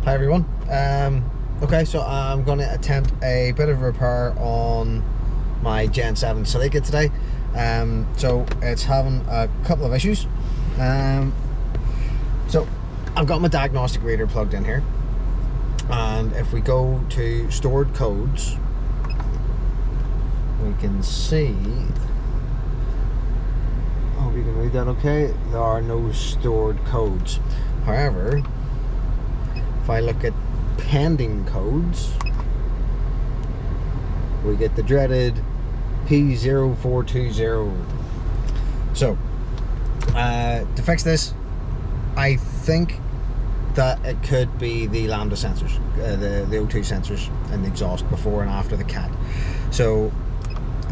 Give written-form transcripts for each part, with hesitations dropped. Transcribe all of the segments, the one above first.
Hi everyone. Okay, so I'm going to attempt a bit of repair on my Gen 7 Celica today. So it's having a couple of issues. So I've got my diagnostic reader plugged in here, and if we go to stored codes, we can see, I hope you can read that okay, there are no stored codes. However, if I look at pending codes, we get the dreaded P0420. So to fix this, I think that it could be the Lamba sensors, the O2 sensors in the exhaust before and after the cat. So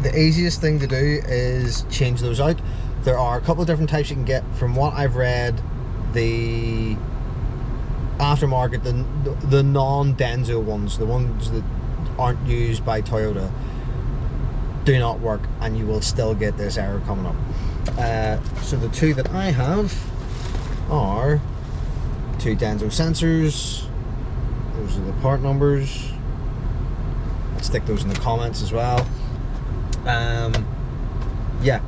the easiest thing to do is change those out. There are a couple of different types you can get. From what I've read, the aftermarket, the non-Denso ones, the ones that aren't used by Toyota, do not work, and you will still get this error coming up. So the two that I have are two Denso sensors. Those are the part numbers. I'll stick those in the comments as well. Yeah,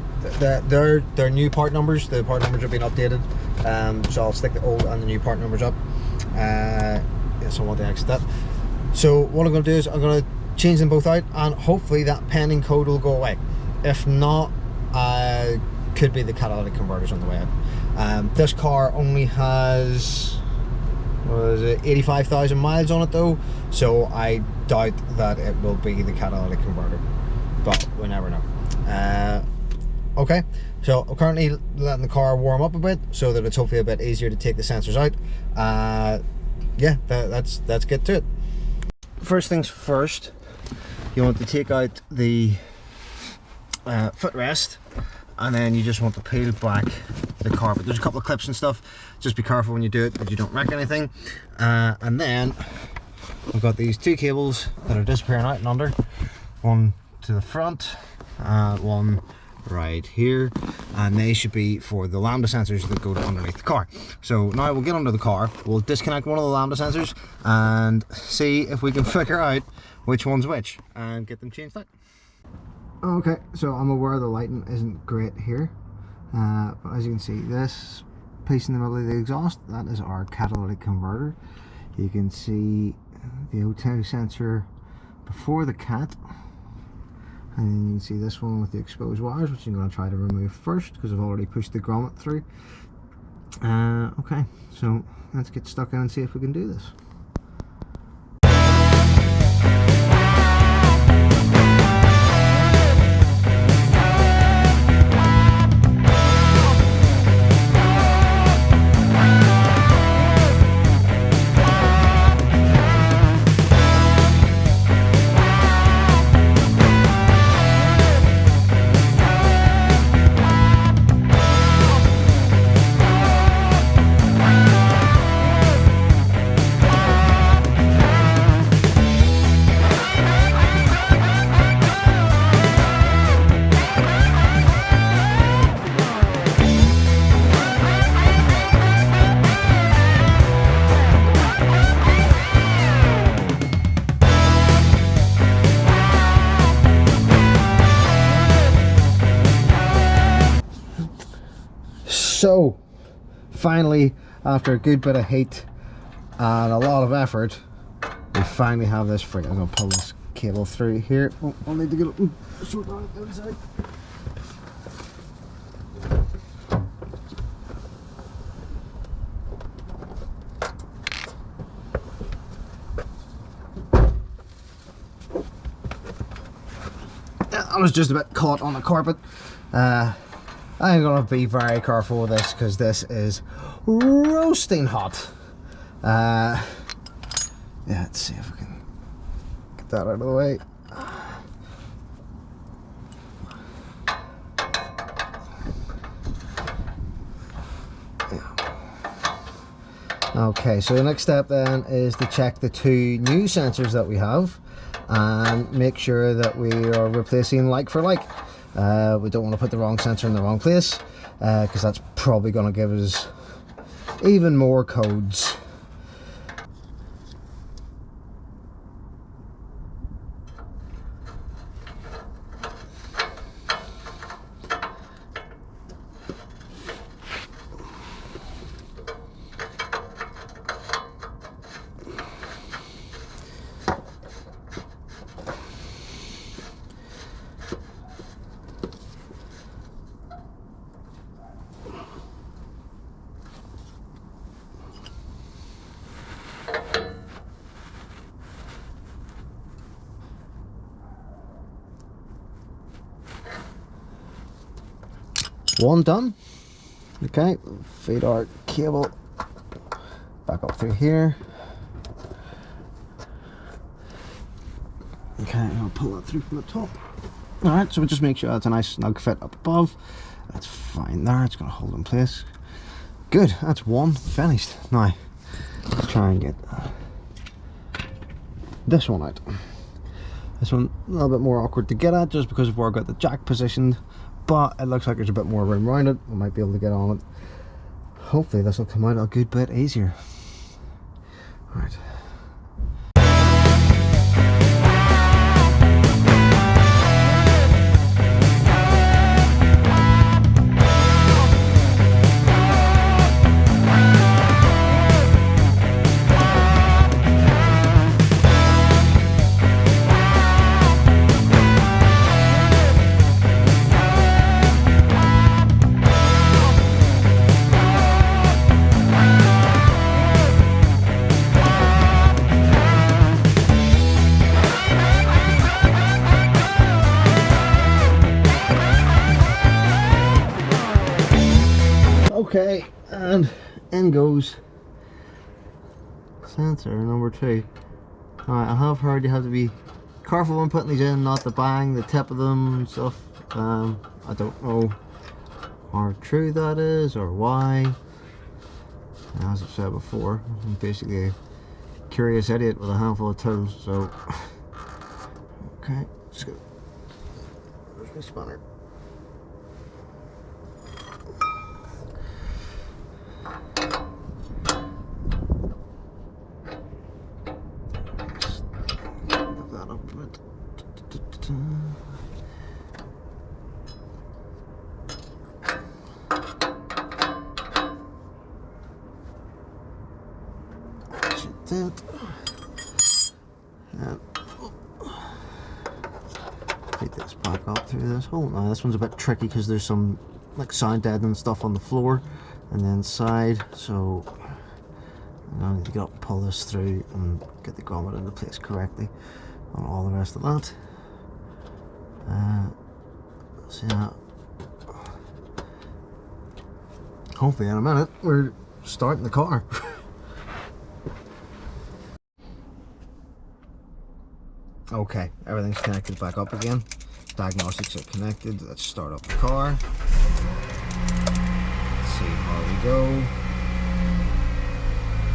they're new part numbers. The part numbers have been updated, so I'll stick the old and the new part numbers up. Yes, I want to exit that. So what I'm going to do is I'm going to change them both out, and hopefully that pending code will go away. If not, could be the catalytic converters on the way out. This car only has, what is it, 85,000 miles on it though, so I doubt that it will be the catalytic converter, but we never know. Okay, so I'm currently letting the car warm up a bit so that it's hopefully a bit easier to take the sensors out. Yeah, let's get to it. First things first, you want to take out the footrest, and then you just want to peel back the carpet. There's a couple of clips and stuff, just be careful when you do it that you don't wreck anything. And then I've got these two cables that are disappearing out and under, one to the front, one right here, and they should be for the Lamba sensors that go to underneath the car. So now we'll get under the car, we'll disconnect one of the Lamba sensors and see if we can figure out which one's which and get them changed out. Okay, so I'm aware the lighting isn't great here, but as you can see, this piece in the middle of the exhaust, that is our catalytic converter. You can see the O2 sensor before the cat, and then you can see this one with the exposed wires, which I'm going to try to remove first because I've already pushed the grommet through. Okay, so let's get stuck in and see if we can do this. So finally, after a good bit of heat and a lot of effort, we finally have this free. I'm going to pull this cable through here. Oh, I'll need to get it short on the outside. I was just a bit caught on the carpet. I'm going to be very careful with this because this is roasting hot. Yeah, let's see if we can get that out of the way. Okay, so the next step then is to check the two new sensors that we have and make sure that we are replacing like for like. We don't want to put the wrong sensor in the wrong place because that's probably going to give us even more codes. one done. Okay, feed our cable back up through here. Okay, I'll pull that through from the top. Alright, so we'll just make sure that's a nice snug fit up above. That's fine there, it's going to hold in place. Good, that's one finished. Now, let's try and get this one out. This one a little bit more awkward to get at just because of where I got the jack positioned, but it looks like there's a bit more room around it. We might be able to get on it. Hopefully this will come out a good bit easier. Alright. Okay, and in goes sensor number 2. Alright, I have heard you have to be careful when putting these in, not to bang the tip of them and stuff. I don't know how true that is or why. As I've said before, I'm basically a curious idiot with a handful of tools, so okay, let's go. Where's my spanner? And take this back up through this hole. Now this one's a bit tricky because there's some like sound deadening stuff on the floor and the inside, so I need to get up and pull this through and get the grommet into place correctly on all the rest of that. So yeah, hopefully in a minute we're starting the car. Okay, everything's connected back up again. Diagnostics are connected. Let's start up the car. Let's see how we go.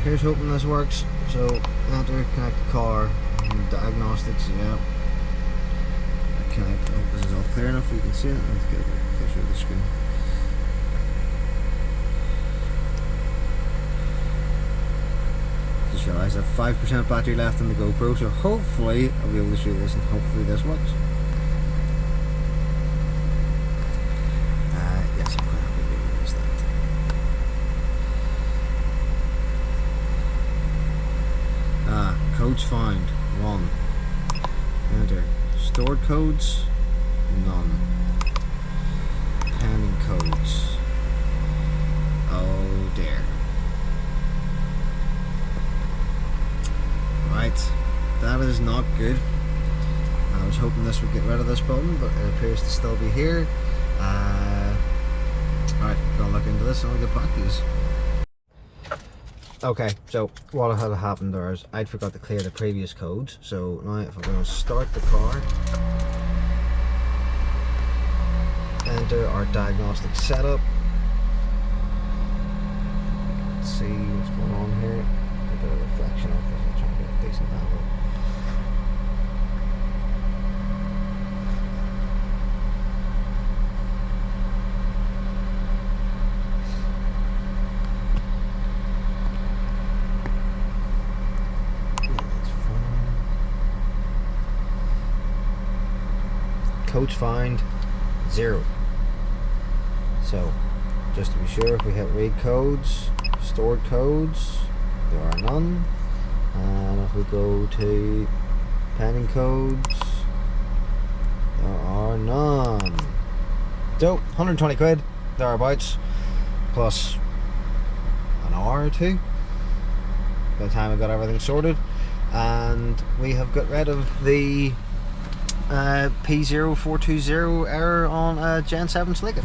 Here's hoping this works. So, enter, connect the car, and diagnostics, yeah. Connect. I hope this is all clear enough so you can see it. Let's get a bit closer to the screen. Just realised I have 5% battery left in the GoPro, so hopefully I'll be able to shoot this and hopefully this works. Yes, I'm quite happy to use that. Codes found. 1. Enter. Stored codes? None. Pending codes. Oh dear. Right, that is not good. I was hoping this would get rid of this problem, but it appears to still be here. Alright, gonna look into this and I'll get back to you. Okay, so what had happened there is I'd forgot to clear the previous codes. So now if I'm going to start the car, enter our diagnostic setup. Let's see what's going on here. A bit of reflection off this. I'm trying to get a decent angle. Codes find 0. So just to be sure, if we hit read codes, stored codes, there are none. And if we go to pending codes, there are none. So 120 quid thereabouts, plus an hour or two by the time I got everything sorted, and we have got rid of the P0420 error on Gen 7 Celica.